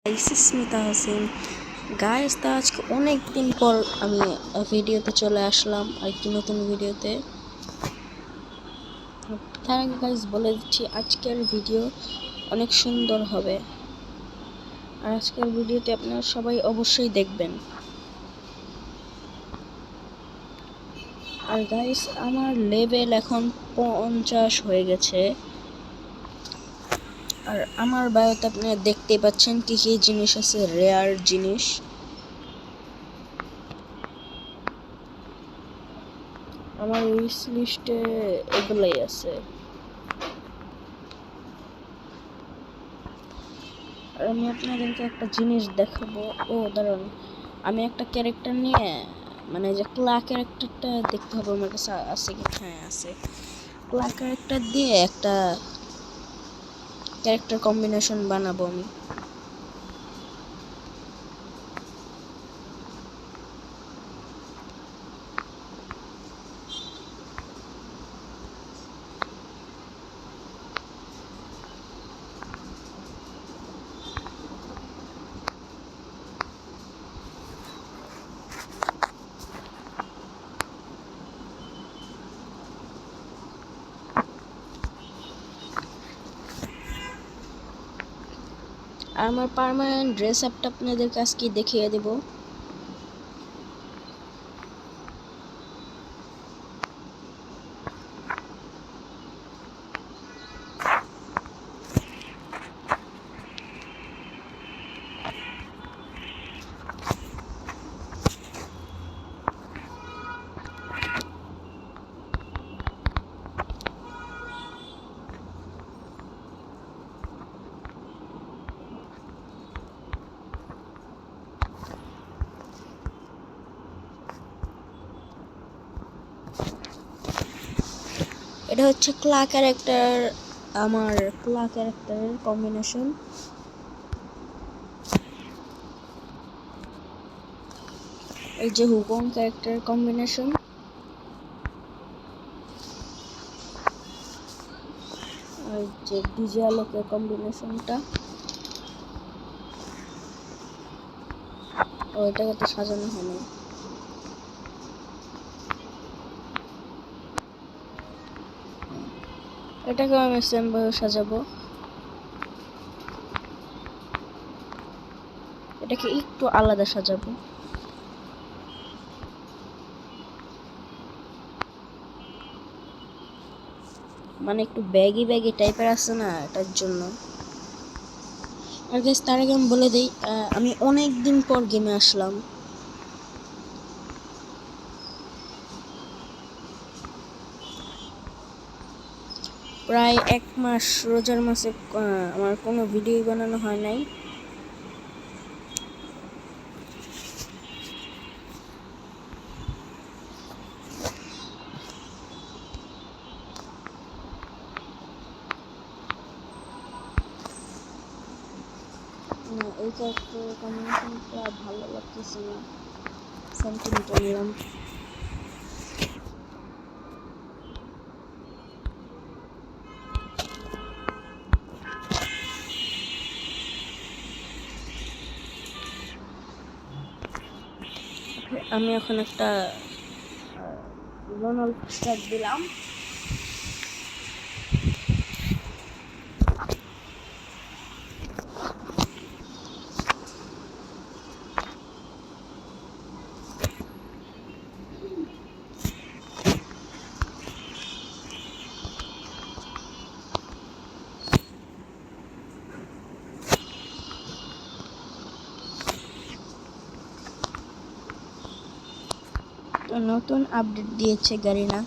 Smita Hasin guys, তো আজকে অনেক দিন পর আমি ভিডিওতে চলে আসলাম আরেকটি নতুন ভিডিওতে। তার আগে গাইস বলে দিচ্ছি, আজকের ভিডিও অনেক সুন্দর হবে আর আজকের ভিডিওতে আপনারা সবাই অবশ্যই দেখবেন। আর গাইস, আমার লেভেল এখন 50 হয়ে গেছে। আর আমার বায়োতে আপনারা দেখতেই পাচ্ছেন কি কি জিনিস আছে, রেয়ার জিনিস। আমার উইশ লিস্টে এগুলাই আছে। আর আমি আপনাদেরকে একটা জিনিস দেখাবো। দাঁড়ান, আমি একটা ক্যারেক্টার নিয়ে, মানে যে ক্লা ক্যারেক্টারটা দেখতে হবে আমার কাছে আছে কি। হ্যাঁ আছে। ক্লা ক্যারেক্টার দিয়ে একটা ক্যারেক্টার কম্বিনেশন বানাবো আমি। আর আমার পার্মানেন্ট ড্রেস আপটা আপনাদের কাছে দেখিয়ে দেব। এটা হচ্ছে ক্লা ক্যারেক্টার, আমার ক্লা ক্যারেক্টারের কম্বিনেশন। এই যে হুকং ক্যারেক্টার কম্বিনেশন। আর যে ডিজে আলোকের কম্বিনেশনটা, ওইটাকে তো সাজানো হয়নি। এটাকেও আমি সেম ভাবে সাজাবো। এটাকে একটু আলাদা সাজাবো, মানে একটু ব্যাগি ব্যাগি টাইপের আছে না, এটার জন্য। আর গাইস, তার আগে আমি বলে দিই, আমি অনেক দিন পর গেমে আসলাম। প্রায় 1 মাস, রোজার মাসে আমার কোনো ভিডিও বানানো হয় নাই। এই ক্যারেক্টার কম্বিনেশনটা ভালো লাগতেছে না, সেন্টিমিটার নিলাম। আমি এখন একটা রোনাল্ড স্ট্যাক দিলাম। তো নতুন আপডেট দিয়েছে গারিনা।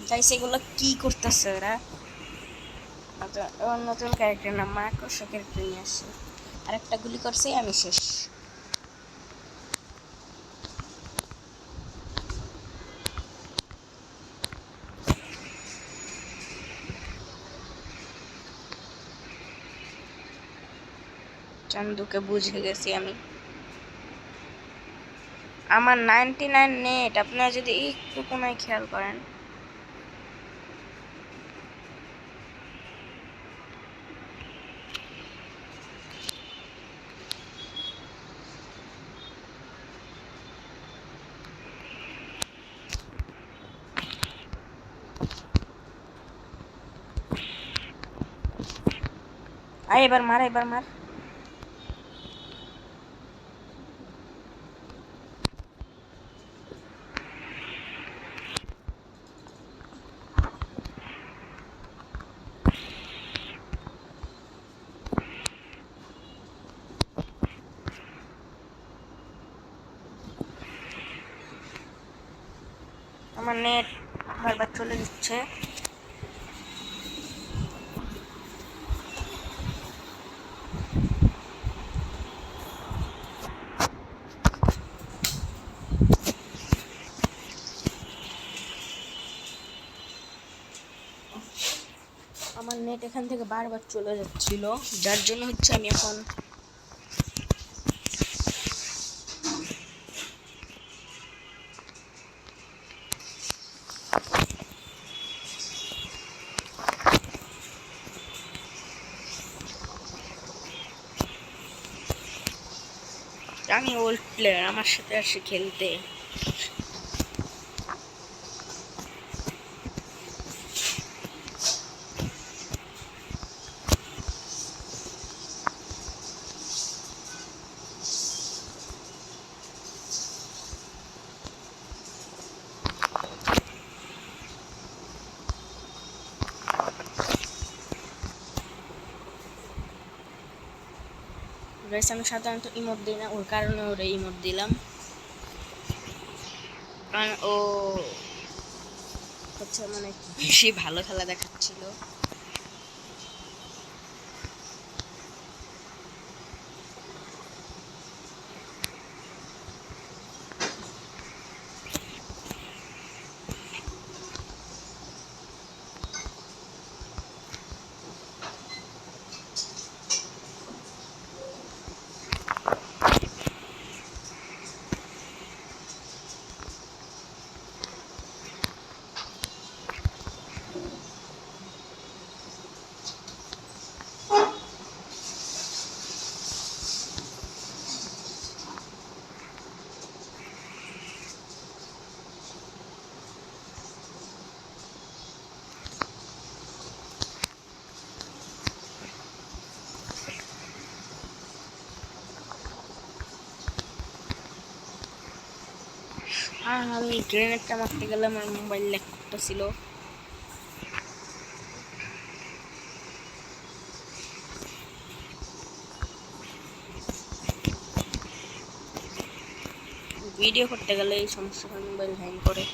গাইস, এগুলো কি করতেছে ওরা? নতুন ক্যারেক্টার না, মাকড়সা ক্যারেক্টার নিয়ে আসছে। আরেকটা গুলি করছে, আমি শেষ। চান্দুকে বুঝে গেছি আমি। আমার 99 নেট, আপনারা যদি একটু কোনায় খেয়াল করেন। আয় এবার মার, এবার মার। আমার নেট বারবার চলে যাচ্ছে। আমার নেট এখান থেকে বারবার চলে যাচ্ছিল, যার জন্য হচ্ছে আমি এখন আমি ওল্ড প্লেয়ার, আমার সাথে আসে খেলতে। গাইস আমি সাধারণত ইমোট দিই না, ওর কারণে ওরে ইমোট দিলাম, কারণ ও হচ্ছে মানে বেশি ভালো খেলা দেখাচ্ছিল। আর আমি গ্রেনেডটা মারতে গেলে আমার মোবাইল ল্যাগ করতেছিল। ভিডিও করতে গেলে এই সমস্যা হয়, মোবাইল হ্যাং করে।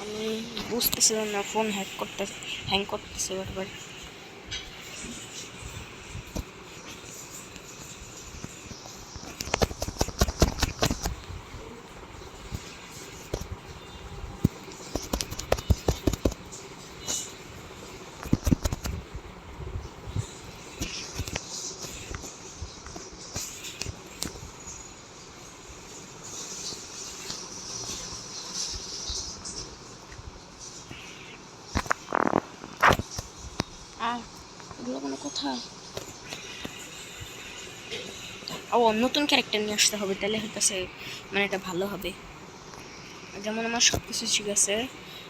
আমি বুঝতেছিলাম না ফোন হ্যাং করতেছে বারবার। এগুলো কোনো কথা? ও নতুন ক্যারেক্টার নিয়ে আসতে হবে, তাহলে হইতেছে মানে এটা ভালো হবে। যেমন আমার সব কিছু ঠিক আছে,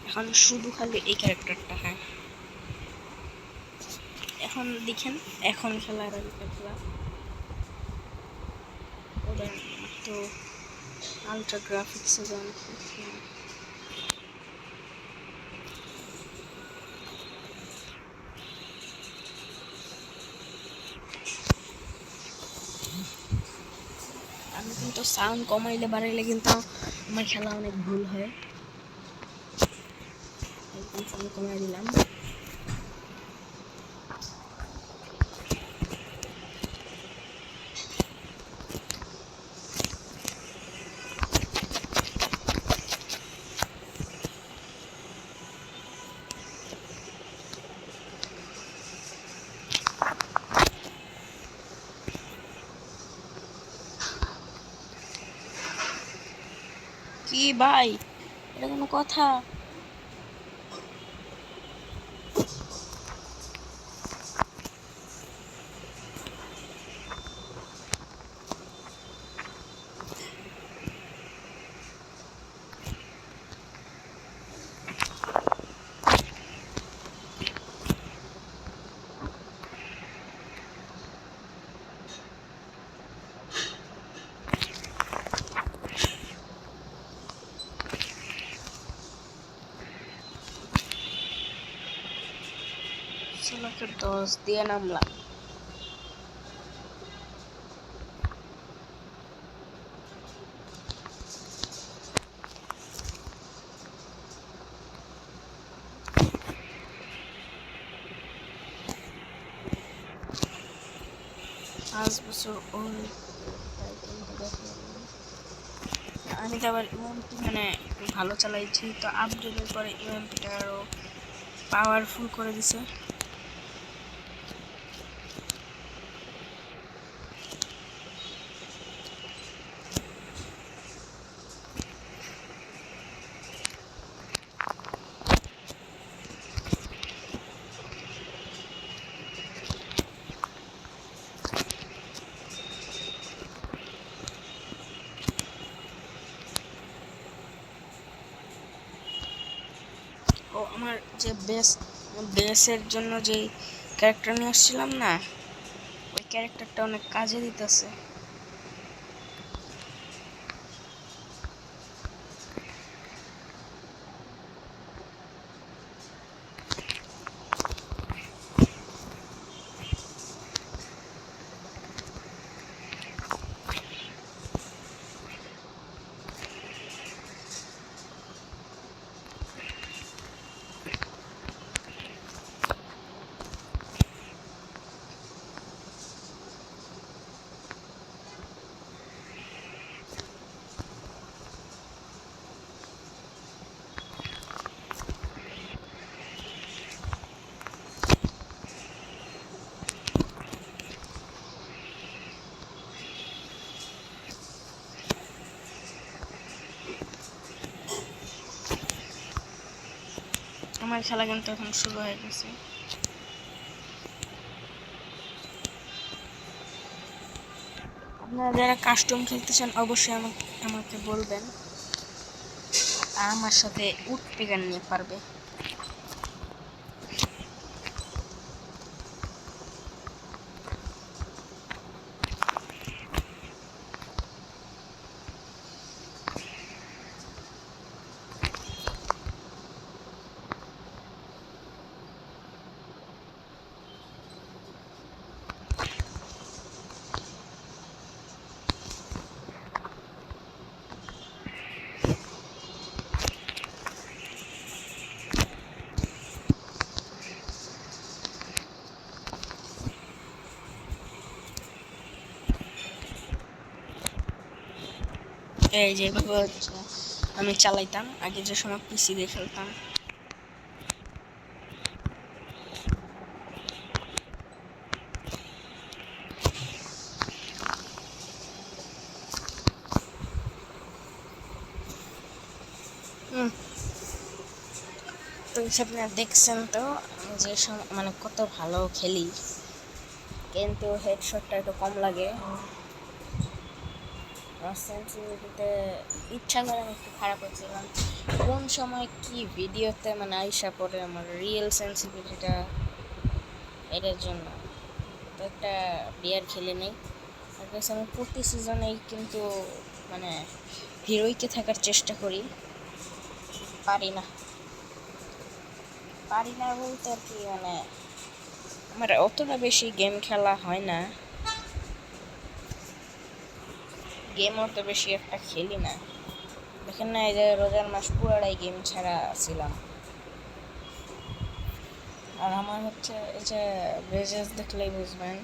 এখন শুধু খালি এই ক্যারেক্টারটা। হ্যাঁ এখন দেখেন, এখন খেলার খেলা ওদের তো আলট্রা গ্রাফিক্সে যান। সাউন্ড কমাইলে বাড়াইলে কিন্তু আমার খেলা অনেক ভুল হয়। একদম সাউন্ড কমাই দিলাম। কি ভাই, এটা কোনো কথা? ষোলোকে 10 দিয়ে নামলাম। পাঁচ বছর ওল্ড। আমি তো আবার ইউএমপি মানে একটু ভালো চালাইছি, তো আপডেটের পরে ইউএমপিটা আরও পাওয়ারফুল করে দিছে। ও আমার যে বেসের জন্য যে ক্যারেক্টার নিয়ে আসছিলাম না, ওই ক্যারেক্টারটা অনেক কাজে দিতেছে। আমার খেলা কিন্তু এখন শুরু হয়ে গেছে। আপনারা যারা কাস্টম খেলতে চান অবশ্যই আমাকে বলবেন, আর আমার সাথে উঠপেগার নিয়ে পারবে। এই যেভাবে আমি চালাইতাম আগে, যে সময় পিসি দিয়ে খেলতাম। তো আপনারা দেখছেন তো আমি যে মানে কত ভালো খেলি, কিন্তু হেডশটটা একটু কম লাগে। সেন্সিটিভিটিতে ইচ্ছা করে আমি একটু খারাপ হচ্ছিলাম, কোন সময় কি ভিডিওতে মানে আইসা পড়ে আমার রিয়েল সেন্সিটিভিটিটা, এটার জন্য তো একটা বিয়ার খেলে নেই। আর আমি প্রতি সিজনেই কিন্তু মানে হিরোইকে থাকার চেষ্টা করি, পারি না বলতে আর কি, মানে আমার অতটা বেশি গেম খেলা হয় না। গেমও তো বেশি একটা খেলি না। দেখেন না, এই যে রোজার মাস পুরাটাই গেম ছাড়া ছিলাম। আর আমার হচ্ছে এই যে ব্রেজেস দেখলেই বুঝবেন,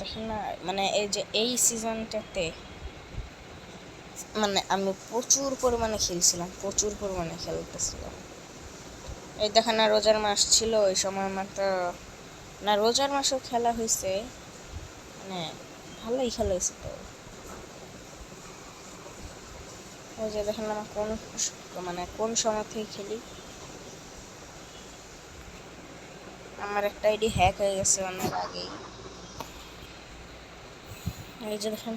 দেখেন না, মানে এই যে এই সিজনটাতে মানে আমি প্রচুর পরিমাণে খেলছিলাম, প্রচুর পরিমাণে খেলতেছিলাম। এই দেখেন না, রোজার মাস ছিল ওই সময় মাত্র, না রোজার মাসেও খেলা হয়েছে, মানে ভালোই খেলা হয়েছে। তো ওই যে দেখেন না, কোন মানে কোন সময় থেকে খেলি, আমার একটা আইডি হ্যাক হয়ে গেছে অনেক আগেই। এই যে দেখেন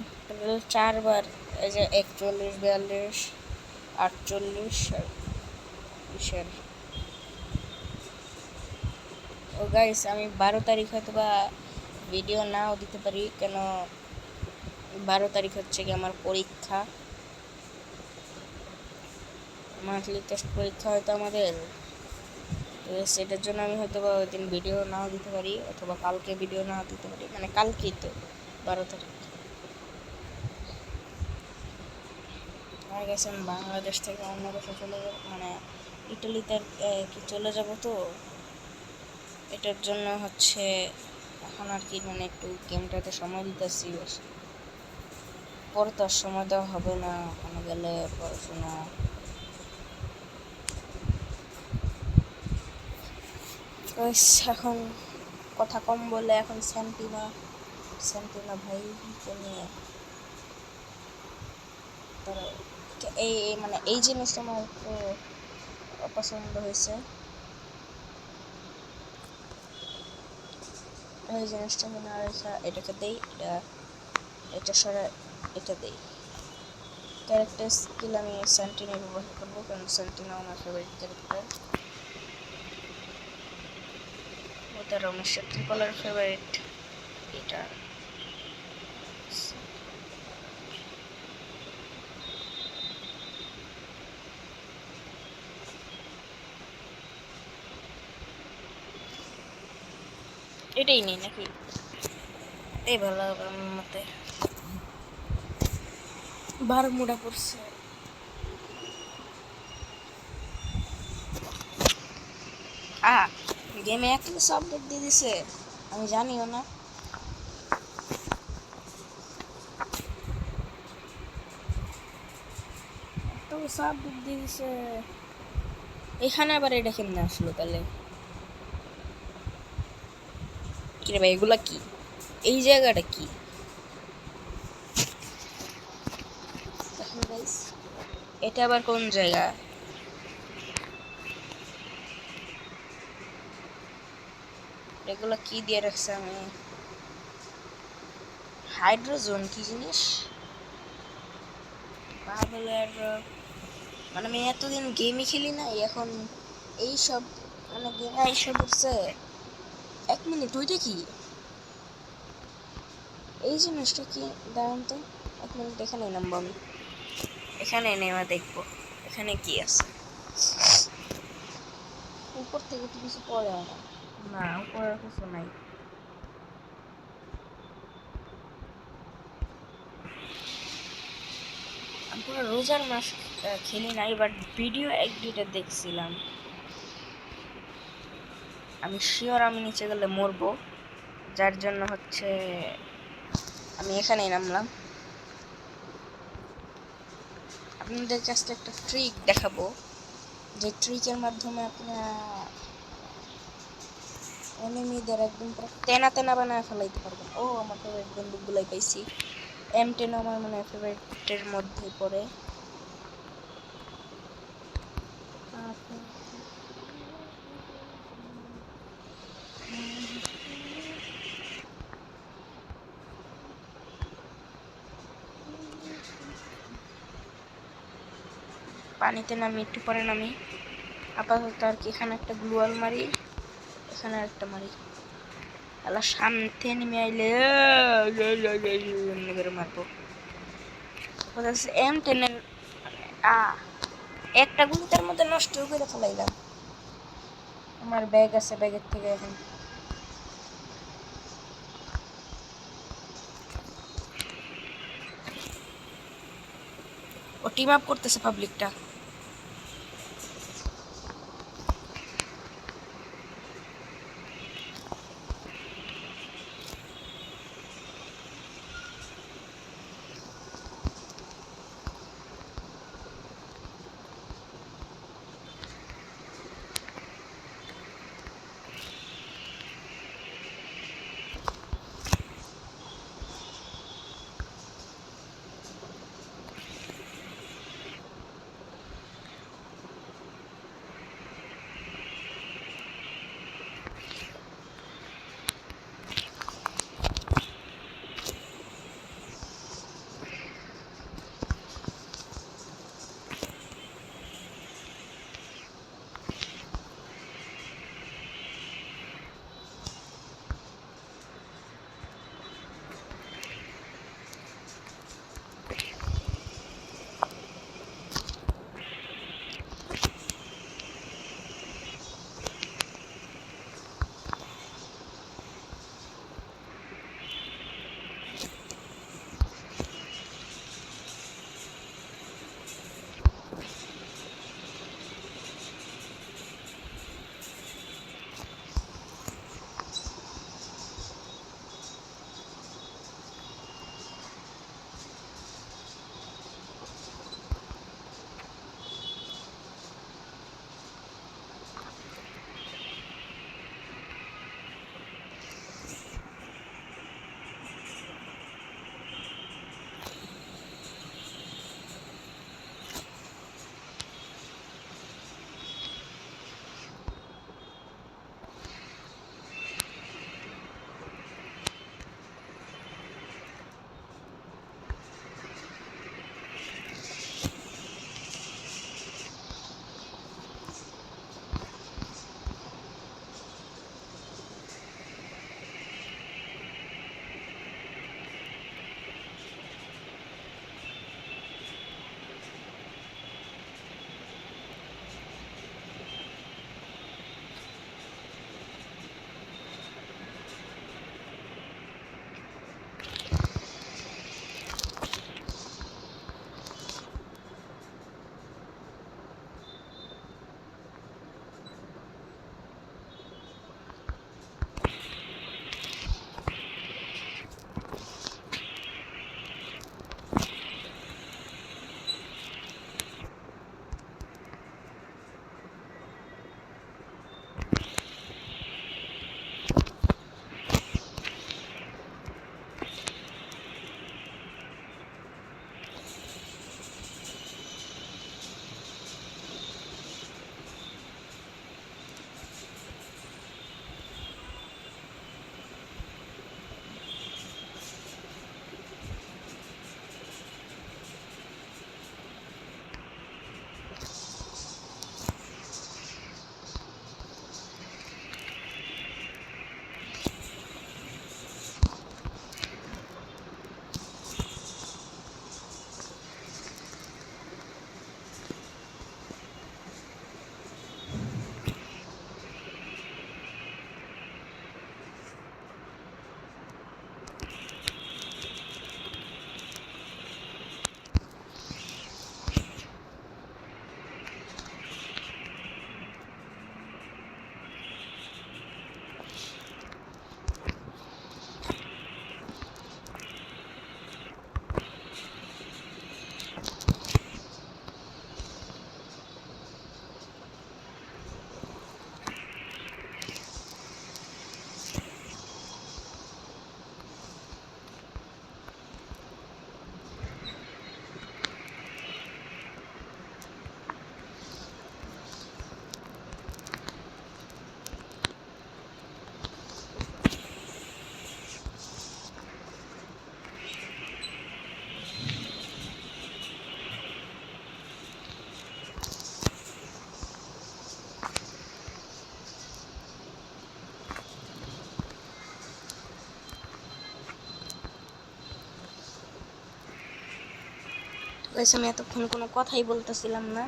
4বার, এই যে 41, 42, 48 আর 20। ও গাইস, আমি 12 তারিখ হয়তো বা ভিডিও নাও দিতে পারি, কেন 12 তারিখ হচ্ছে কি আমার পরীক্ষা, মান্থলি টেস্ট পরীক্ষা হয়তো আমাদের। তো সেটার জন্য আমি হয়তো বা ওই দিন ভিডিও নাও দিতে পারি, অথবা কালকে ভিডিও নাও দিতে পারি, মানে কালকেই তো 12 তারিখ। আর গেছে আমি বাংলাদেশ থেকে অন্য দেশে চলে যাব, মানে ইটালিতে কি চলে যাব। তো এটার জন্য হচ্ছে এখন আর কি, মানে একটু গেমটাতে সময় দিতেছি বেশি, পরে তো আর সময় দেওয়া হবে না ওখানে গেলে, পড়াশোনা। এখন কথা কম বলে এখন স্যান্টিনা, স্যান্টিনা ভাইকে নিয়ে তার এই মানে এই জিনিসটা আমার একটু অপছন্দ হয়েছে, এই জিনিসটা মনে রেখা এটাকে দেই, এটা সরা, এটা দেই। ক্যারেক্টার স্কিল আমি স্যান্টিনা ব্যবহার করবো, কারণ স্যান্টিনা আমার ফেভারিট ক্যারেক্টার। ওদের আমার ট্রিপলের ফেভারিট এটা। এটাই নেই নাকি, এই ভালো হবে আমার মতে। বারমুডা পড়ছে। গেমে একটা আপডেট দিয়ে দিছে, আমি জানিও না। তো আপডেট দিয়ে দিছে, এখানে আবার এটা কেমনে আসলো তাহলে? কিরে ভাই, এগুলা কি? এই জায়গাটা কি? এটা আবার কোন জায়গা? এগুলা কি দিয়ে রাখছে? আমি হাইড্রোজোন কি জিনিস? বাবলের, মানে আমি এতদিন গেমই খেলি না, এখন এইসব মানে গেমে এইসব হচ্ছে। 1 মিনিট, ওইটা কি? এই জিনিসটা কি? দাঁড়ান তো 1 মিনিট, এখানেই নামবো আমি, এখানে নেমে দেখবো এখানে কি আছে। উপর থেকে তো কিছু পড়ে না, না উপরে কিছু নাই। আমি পুরো রোজার মাস খেলি নাই, বাট ভিডিও 1-2টা দেখছিলাম। আমি শিওর আমি নিচে গেলে মরবো, যার জন্য হচ্ছে আমি এখানেই নামলাম। আপনাদের কাছে একটা ট্রিক দেখাবো, যে ট্রিকের মাধ্যমে আপনারা এনিমিদের একদম পুরো তেনা তেনা বানায় ফেলাইতে পারবেন। ও আমার ফেভারিট বন্দুকগুলাই পাইছি, M10 আমার মানে ফেভারিটের মধ্যে পড়ে। পানিতে নামি, একটু পরে নামি। আপাতত আর কি এখানে একটা গ্লুয়াল মারি, এখানে একটা মারি। আল্লাহ সামনে নেমে আইলে এমনি করে মারবো। M10 এর একটা গুলিতার মধ্যে নষ্ট করে ফেলাইলাম। আমার ব্যাগ আছে, ব্যাগের থেকে এখন টিম আপ করতেছে পাবলিকটা। গাইস আমি এতক্ষণ কোনো কথাই বলতেছিলাম না,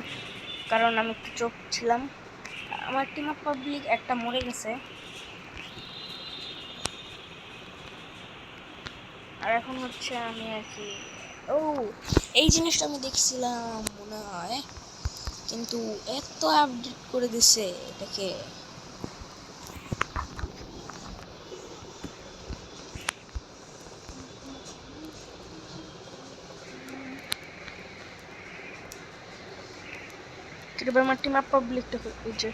কারণ আমি একটু চুপ ছিলাম। আমার টিম অফ পাবলিক একটা মরে গেছে, আর এখন হচ্ছে আমি আর কি ও, এই জিনিসটা আমি দেখছিলাম মনে হয়, কিন্তু এত আপডেট করে দিছে এটাকে। এবার আমার টিম আপ পাবলিকটা ওই যে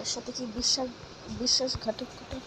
এর সাথে কি বিশ্বাসঘাতকতা?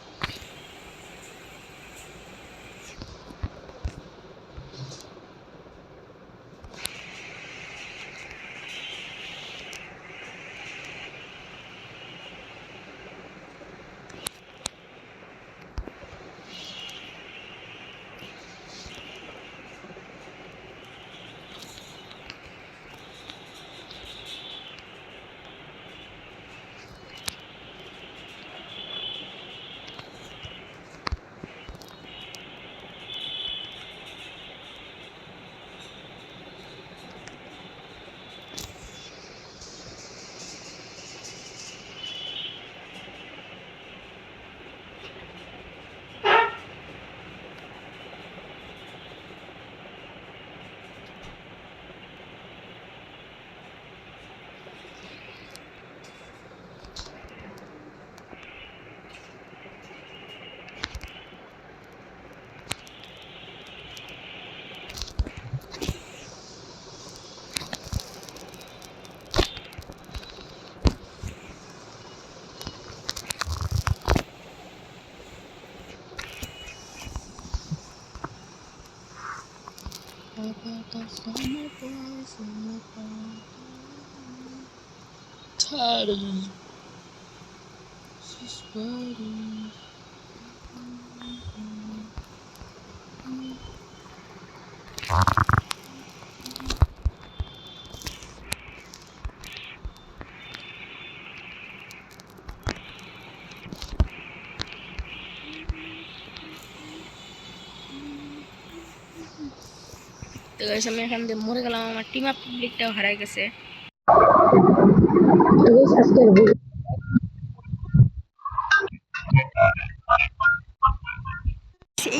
তো গাইস আমি এখান দিয়ে মরে গেলাম, আমার টিম আপ পাবলিকটাও হারাই গেছে।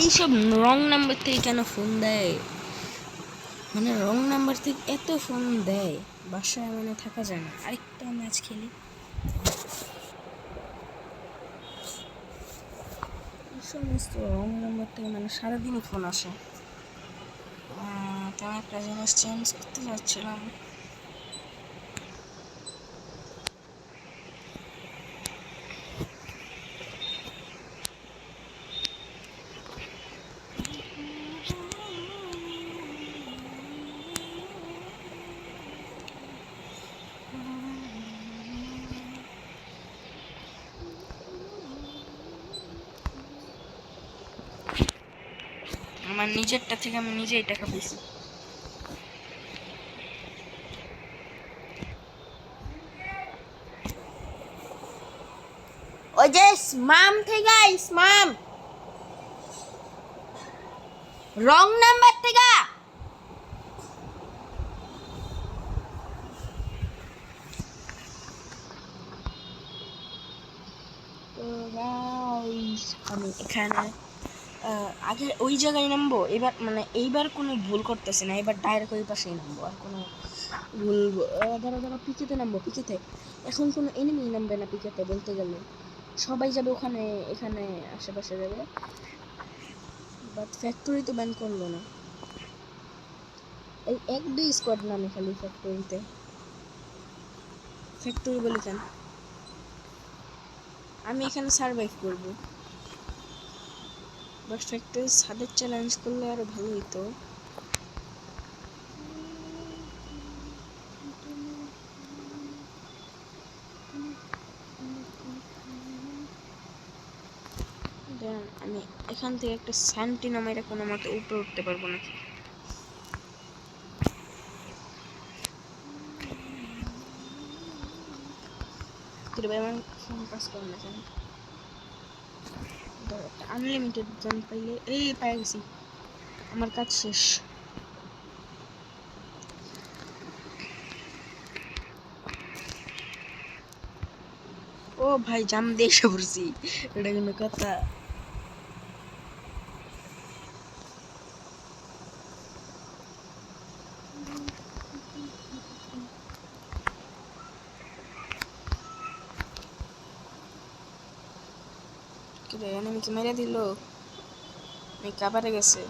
এইসব রং নাম্বার থেকে কেন ফোন দেয়, মানে রং নাম্বার থেকে এত ফোন দেয়, বাসায় মানে থাকা যায় না। আরেকটা ম্যাচ খেলি। এই সমস্ত রং নাম্বার থেকে মানে সারাদিনই ফোন আসে। তেমন একটা জিনিস চেঞ্জ করতে যাচ্ছিলাম। আমার নিজেরটা থেকে আমি নিজেই টাকা পেয়েছি। ওই যে স্মাম থেকে স্মাম রং নাম্বার থেকে। আমি এখানে আগে ওই জায়গায় নামবো, এবার মানে এইবার কোনো ভুল করতেছি না, এবার ডাইরেক্ট ওই পাশেই নামবো, আর কোনো ভুল। ধরো পিকেতে নামবো, পিকেতে এখন কোনো এনিমি নামবে না পিকেতে, বলতে গেলে সবাই যাবে ওখানে, এখানে আশেপাশে যাবে। বাট ফ্যাক্টরি তো ব্যান করলো না, এই এক দুই স্কোয়াড নামে খালি ফ্যাক্টরিতে। ফ্যাক্টরি বলে কেন, আমি এখানে সার্ভাইভ করবো। বাট ফ্যাক্টরি ছাদের চ্যালেঞ্জ করলে আরো ভালো হইতো। আমি এখান থেকে একটা শান্তি নামের কোনো মতে উপরে উঠতে পারবো না। ভাই আমার ফোন কাজ করে না কেন? আনলিমিটেড গান পাইলে এই পাই গেছি, আমার কাজ শেষ। ও ভাই জাম দিয়ে এসে পড়ছি, এটা কোনো কথা? কি রে এনিমি কি মেরে দিল? আমি কাবারে গেছে।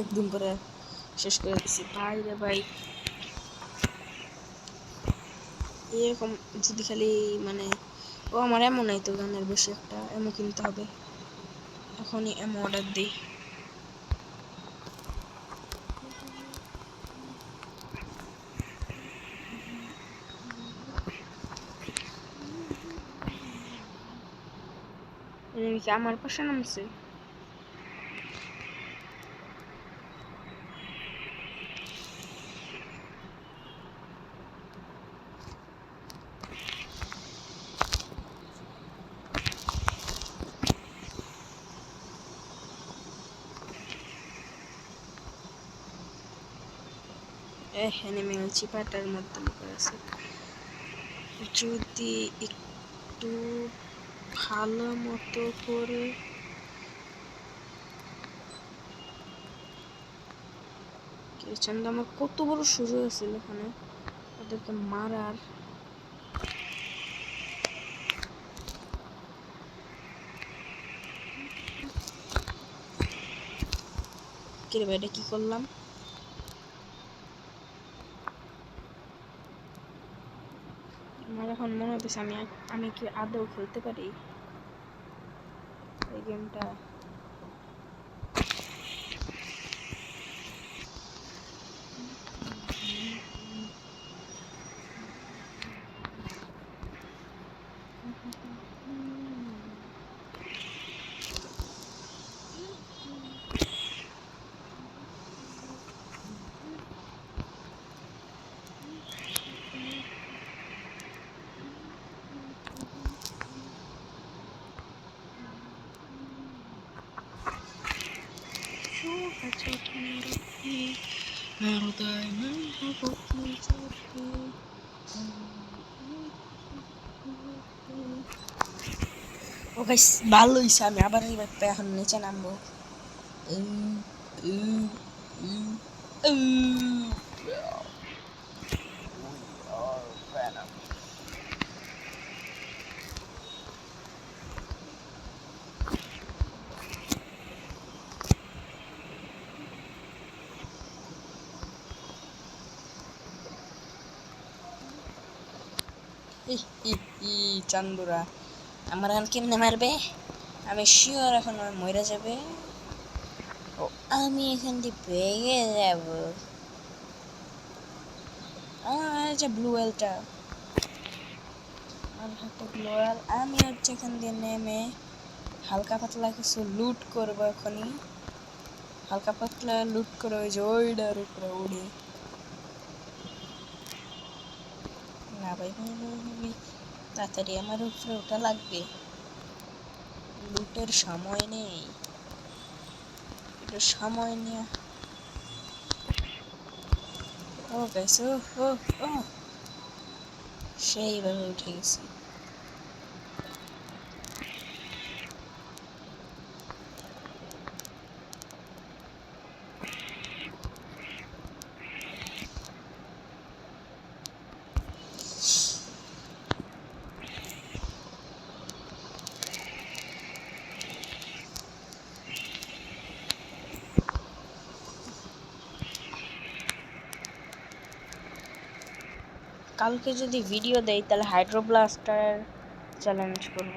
একদম করে শেষ করে দিছি ভাই রে ভাই। এরকম যদি খালি মানে ও আমার এমন নাই তো গানের বেশি একটা এমন কিনতে হবে, এখনই এমন অর্ডার দিই। এনিমি কি আমার পাশে নামছে? এনিমি ওই চিপাটার মধ্যে লুকে আছে। যদি একটু ভালো মতো করে চন্দ্র আমার কত বড় সুযোগ আছিল এখানে ওদেরকে মারার। কিরে ভাই এটা কি করলাম? আমার এখন মনে হচ্ছে আমি কি আদৌ খেলতে পারি এই গেমটা? ও গাইস ভালো হইছে, আমি আবার এই ব্যাপারে এখন নিচে নামবো। চান্দুরা আমার এখন কেমনে মারবে? আমি শিওর এখন আমার মরে যাবে। ও আমি এখান দিয়ে ভেঙে যাব। আমার যে ব্লু ওয়েলটা, আমার হাতে ব্লু ওয়েল। আমি হচ্ছে এখান দিয়ে নেমে হালকা পাতলা কিছু লুট করবো এখনই। হালকা পাতলা লুট করে ওই যে ওইটার উপরে উড়ি। না ভাই ভাই ভাই ভাই তাড়াতাড়ি আমার উপরে ওটা লাগবে, লুটের সময় নেই, একটু সময় নিয়ে। ও গাইস ও ও ও সেইভাবে উঠে গেছি। কালকে যদি ভিডিও দেই তাহলে হাইড্রোব্লাস্টার চ্যালেঞ্জ করব।